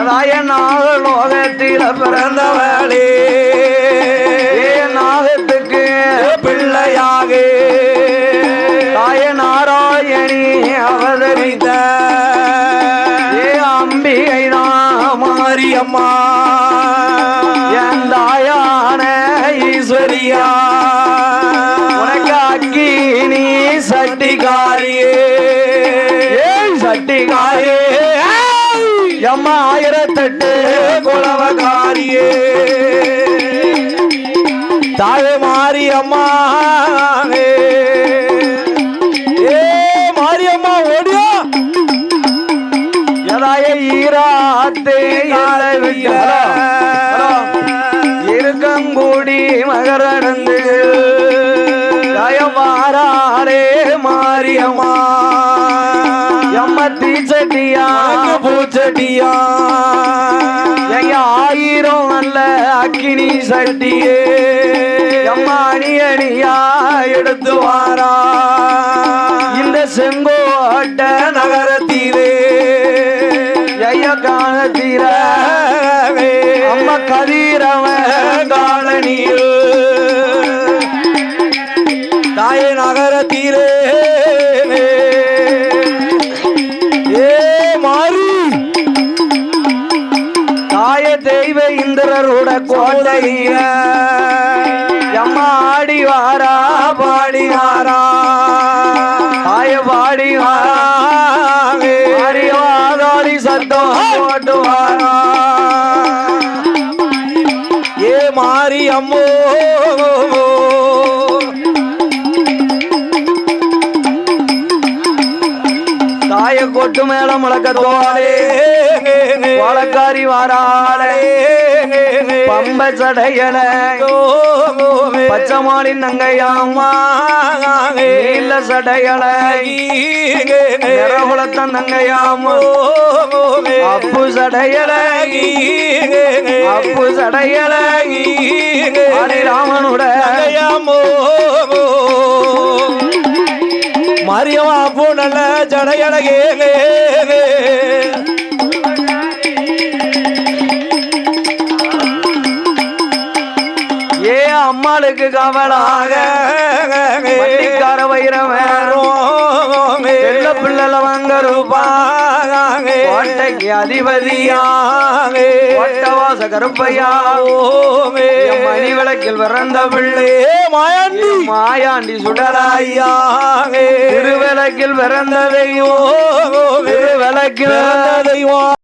நாகலோகத்தில பிறந்தவளே நாகத்துக்கு பிள்ளையாக தாய நாராயணி அவதரித்த அம்பிகை மாரியம்மா என் தாயான ஈஸ்வரியா உனக்கு அக்கினி சட்டிகாரியே சட்டிகாரியே எம்மா 1008 குலவகாரியே தாயே மாரியம்மா மாரியம்மா ஓடியோ எதாய ஈராத்தே இருக்கங்கூடி மகரடந்து மாறாரே மாரியம்மா எம்ம தீச்சட்டியா பூச்சட்டியா எங்க 1000 அல்ல அக்கினி சட்டியே எம்மா அணி அணியா எடுத்து வாரா இந்த செங்கோட்ட நகரத்திலே ஐயா காணத்தீர அம்மா கதிரவன் காலனியில் தாயே நகரத்திலே தெய்வ இந்திரரோட கோட்டையில எம்மா ஆடி வாரா பாடி வாரா தாய பாடி வாராடி சத்தம் போட்டு வாரா ஏ மாரி அம்மோ தாய கொட்டு மேல முழக்கத்தோடே வழக்காரி வாராளே பம்ப சடையல பச்சமாளின் நங்கையாமா இல்ல சடையல நிறகுலத்தன் நங்கையாமோ அப்பு சடையல அப்பு சடையல ராமனுடையாமோ மாரியம்மா அப்போ நல்ல ஜடையழகே அம்மாளுக்கு கவலாக வண்டிக்கார வைரவரும் வெள்ள பிள்ளல வங்கருப்பாக கோட்டைக்கு அதிபதியாக ஒட்டவாச கருப்பையாவே மணி விளக்கில் பிறந்த பிள்ளை மாயாண்டி மாயாண்டி சுடராயாக திருவிளக்கில் பிறந்த தெய்வம் திருவிளக்கில் பிறந்த தெய்வம்